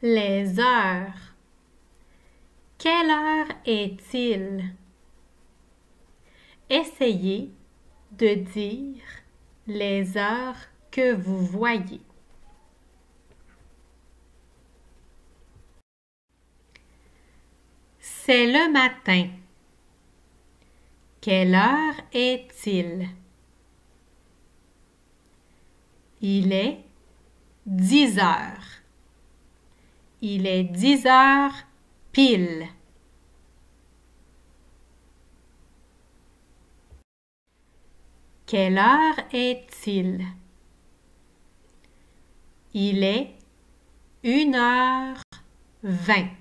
Les heures. Quelle heure est-il? Essayez de dire les heures que vous voyez. C'est le matin. Quelle heure est-il? Il est 10 heures. Il est 10 heures pile. Quelle heure est-il? Il est 1h20.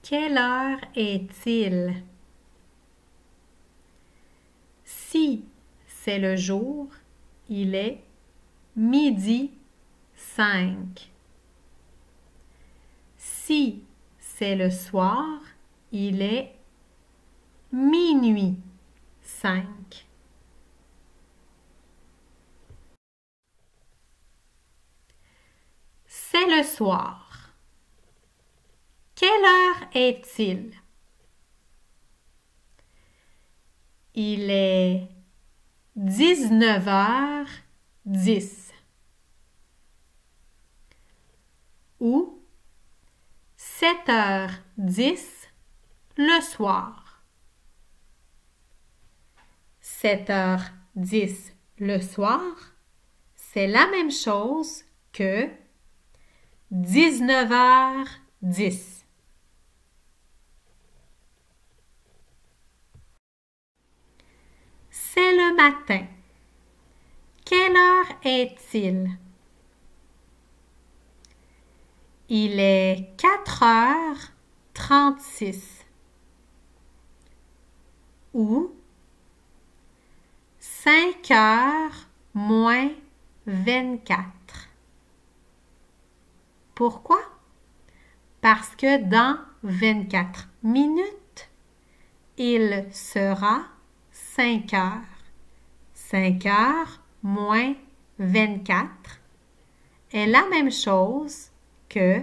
Quelle heure est-il? Si c'est le jour, il est 12h05. Si c'est le soir, il est 00:05. C'est le soir. Quelle heure est-il? Il est 19h10 ou 7h10 le soir. 7h10 le soir, c'est la même chose que 19h10. C'est le matin. Quelle heure est-il? Il est 4h36 ou 5h-24. Pourquoi? Parce que dans 24 minutes, il sera 5 heures. 5 heures moins 24 est la même chose que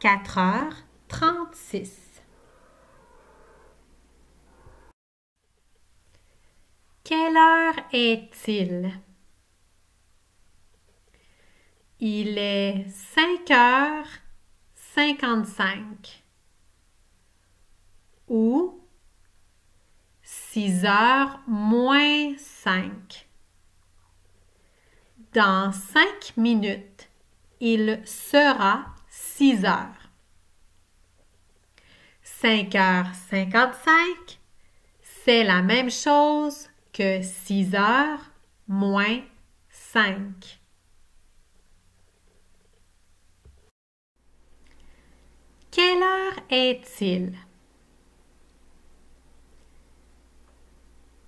4h36. Quelle heure est-il? Il est 5h55 ou 6h-5. Dans 5 minutes, il sera 6 heures. 5h55, c'est la même chose que 6h-5. Quelle heure est-il?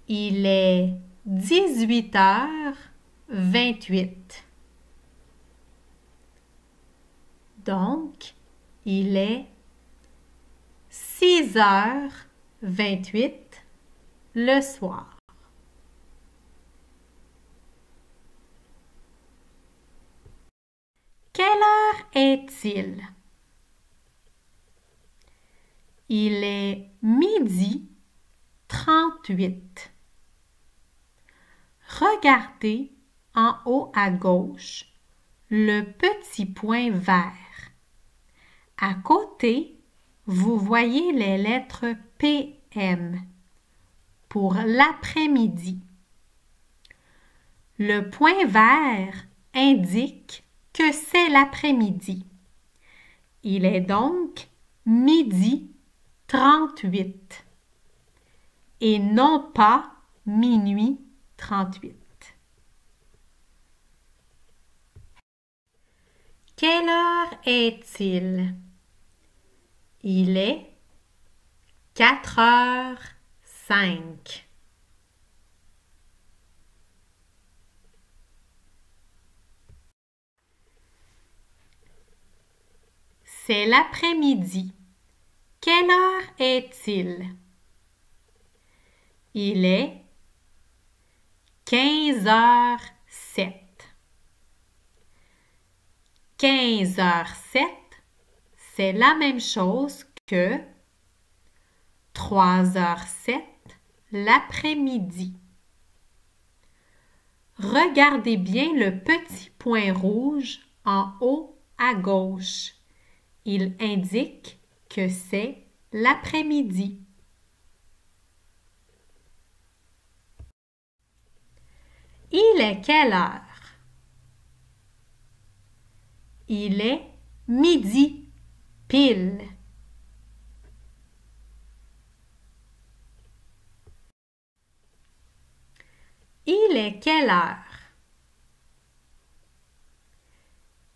Il est 18h28. Donc, il est 6h28 le soir. Quelle heure est-il? Il est 12h38. Regardez en haut à gauche le petit point vert. À côté, vous voyez les lettres PM pour l'après-midi. Le point vert indique que c'est l'après-midi. Il est donc 12h38 et non pas 00:38. Quelle heure est-il? Il est 4h05. C'est l'après-midi. Quelle heure est-il? Il est 15h07. 15h07, c'est la même chose que 3h07 l'après-midi. Regardez bien le petit point rouge en haut à gauche. Il indique que c'est l'après-midi. Il est quelle heure? Il est midi, pile. Il est quelle heure?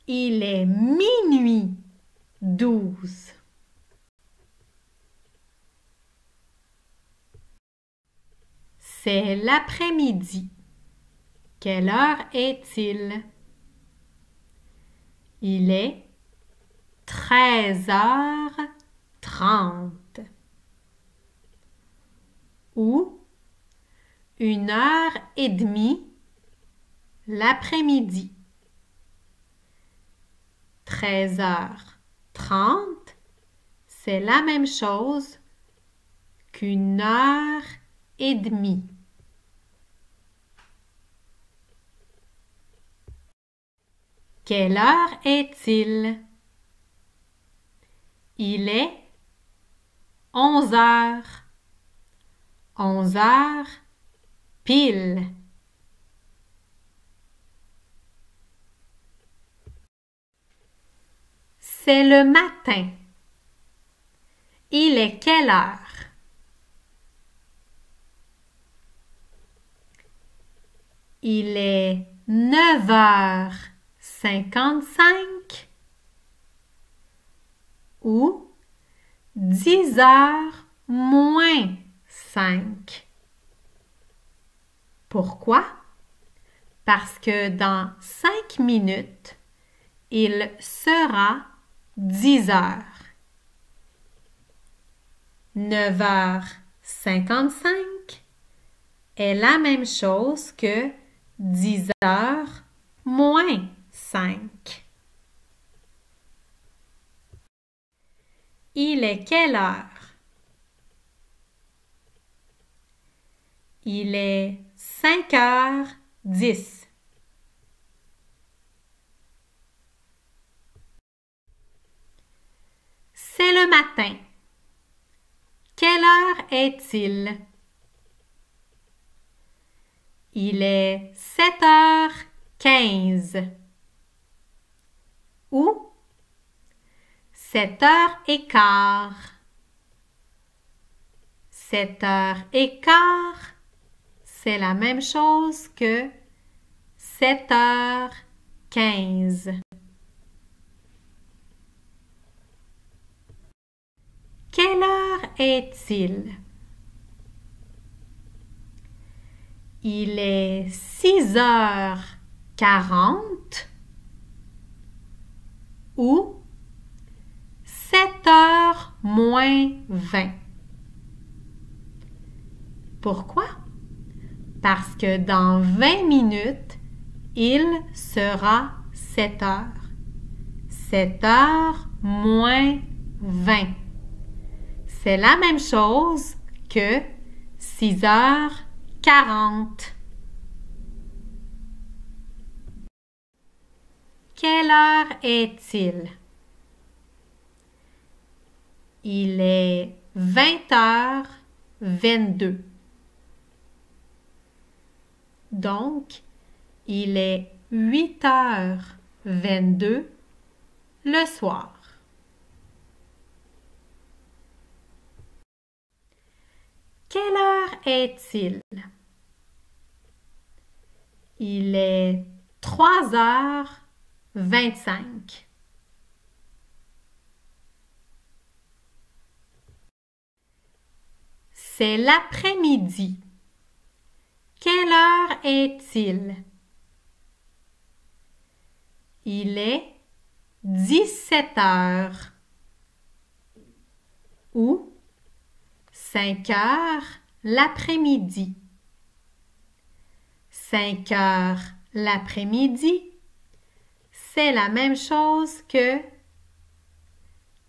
Il est minuit 12. C'est l'après-midi. Quelle heure est-il? Il est 13h30 ou 1h30 l'après-midi. 13h30, c'est la même chose qu'1h30. Quelle heure est-il? Il est 11h. 11h pile. C'est le matin. Il est quelle heure? Il est 9h55 ou 10h moins 5. Pourquoi? Parce que dans 5 minutes, il sera 10 heures. 9h55 est la même chose que 10 heures moins 5. Il est quelle heure? Il est 5h10. C'est le matin. Quelle heure est-il? Il est 7h15 ou 7h15. 7h15, c'est la même chose que 7h15. Quelle heure est-il? Il est 6h40 ou 7h moins 20. Pourquoi? Parce que dans 20 minutes, il sera 7 heures. 7 heures moins 20. C'est la même chose que 6h40. Quelle heure est-il? Il est 20h22. Donc, il est 8h22 le soir. Quelle heure est-il? Il est 3h25. C'est l'après-midi. Quelle heure est-il? Il est 17 heures ou 5 heures l'après-midi. 5 heures l'après-midi, c'est la même chose que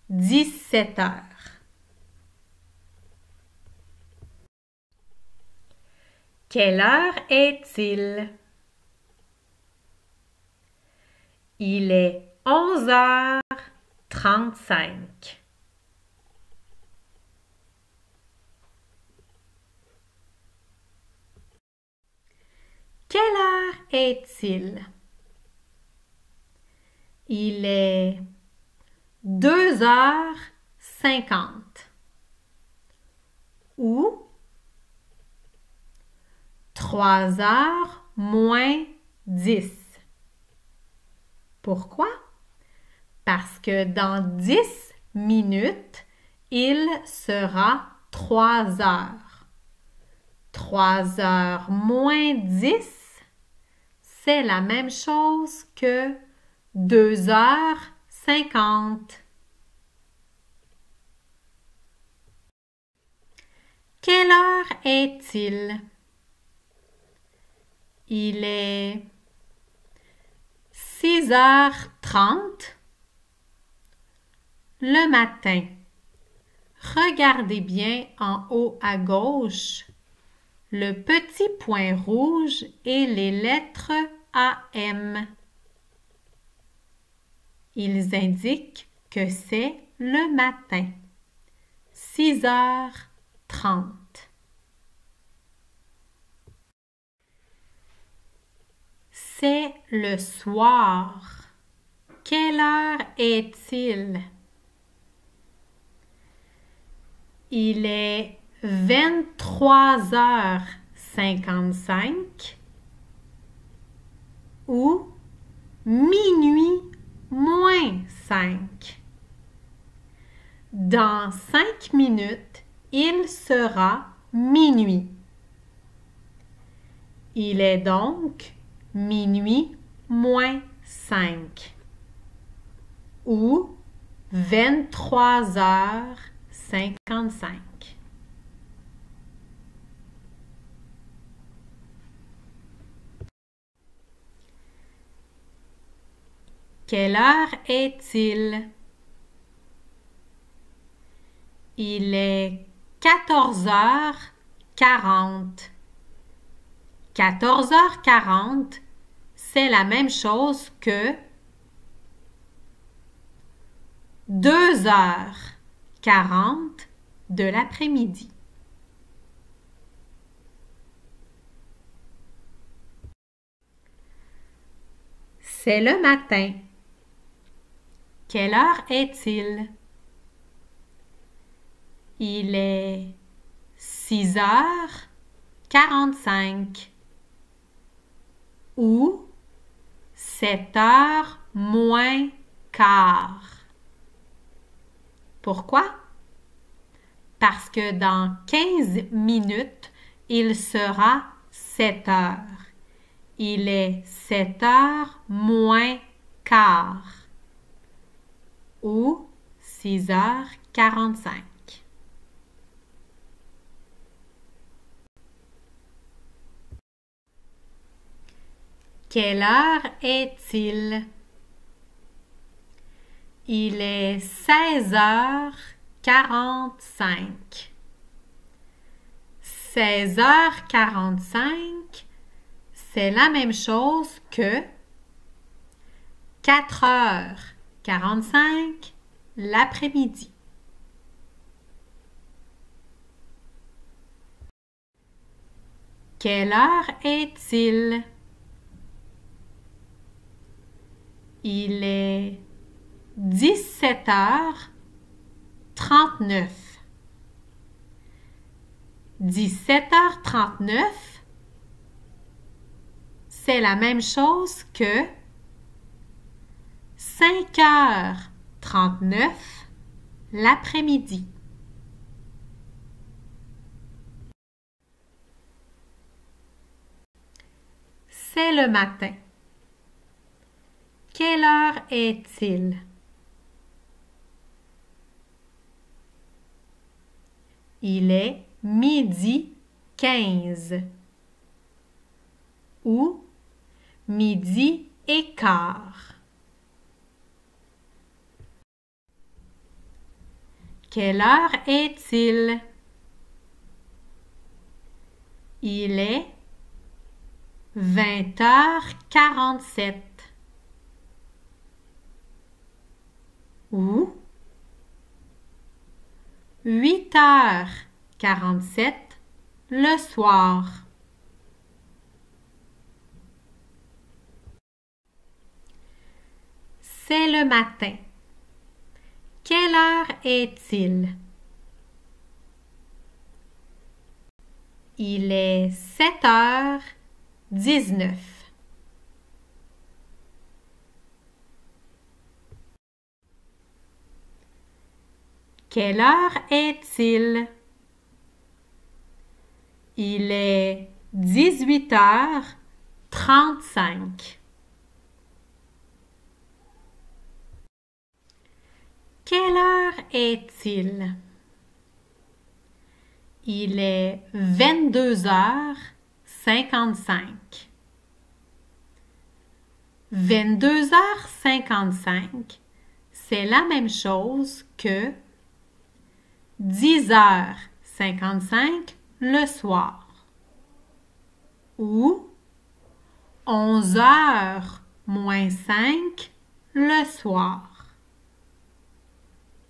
17 heures. Quelle heure est-il? Il est 11h35. Quelle heure est-il? Il est 2h50 ou 3h moins 10. Pourquoi? Parce que dans 10 minutes, il sera 3 heures. 3 heures moins 10, c'est la même chose que 2h50. Quelle heure est-il? Il est 6h30 le matin. Regardez bien en haut à gauche le petit point rouge et les lettres AM. Ils indiquent que c'est le matin. 6h30. C'est le soir. Quelle heure est-il? Il est 23h55 ou minuit moins 5. Dans 5 minutes, il sera minuit. Il est donc minuit moins 5 ou 23h55. Quelle heure est-il? Il est 14h40. 14h40, c'est la même chose que 2h40 de l'après-midi. C'est le matin. Quelle heure est-il? Il est 6h45 ou 7h moins quart. Pourquoi? Parce que dans 15 minutes, il sera 7 heures. Il est 7h moins quart ou 6h45. Quelle heure est-il? Il est 16h45. 16h45, c'est la même chose que 4h45 l'après-midi. Quelle heure est-il? Il est 17h39. 17h39, c'est la même chose que 5h39 l'après-midi. C'est le matin. Quelle heure est-il? Il est 12h15. ou midi et quart. Quelle heure est-il? Il est 20h47 ou 8h47 le soir. C'est le matin. Quelle heure est-il? Il est 7h19. Quelle heure est-il? Il est 18h35. Quelle heure est-il? Il est 22h55. 22h55, c'est la même chose que 10h55 le soir ou 11h moins 5 le soir.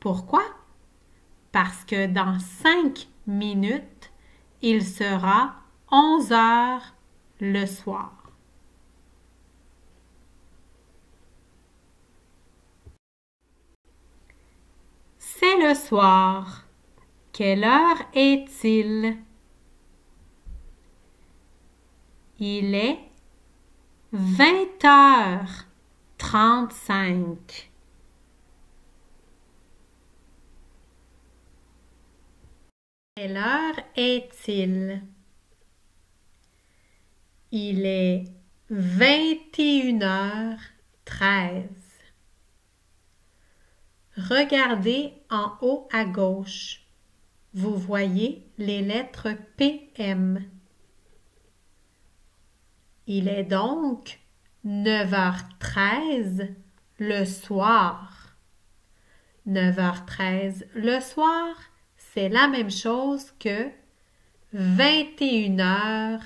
Pourquoi? Parce que dans 5 minutes, il sera 11 heures le soir. C'est le soir. Quelle heure est-il? Il est 20h35. Quelle heure est-il? Il est 21h13. Regardez en haut à gauche. Vous voyez les lettres PM. Il est donc 9h13 le soir. 9h13 le soir, c'est la même chose que 21h13.